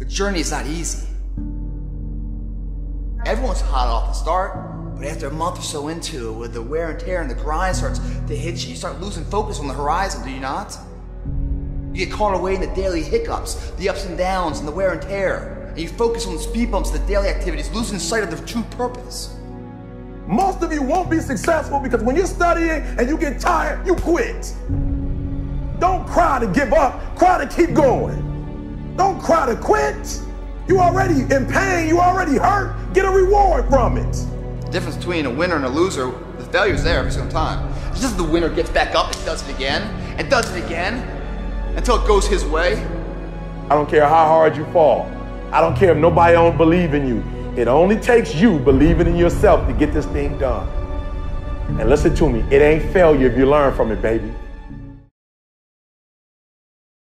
The journey is not easy. Everyone's hot off the start, but after a month or so into it, with the wear and tear and the grind starts to hit you, you start losing focus on the horizon, do you not? You get caught away in the daily hiccups, the ups and downs, and the wear and tear. And you focus on the speed bumps, the daily activities, losing sight of the true purpose. Most of you won't be successful because when you're studying and you get tired, you quit. Don't cry to give up, cry to keep going. Don't cry to quit. You already in pain, you already hurt, get a reward from it. The difference between a winner and a loser, the failure's there every single time. It's just the winner gets back up and does it again, and does it again, until it goes his way. I don't care how hard you fall. I don't care if nobody don't believe in you. It only takes you believing in yourself to get this thing done. And listen to me, it ain't failure if you learn from it, baby.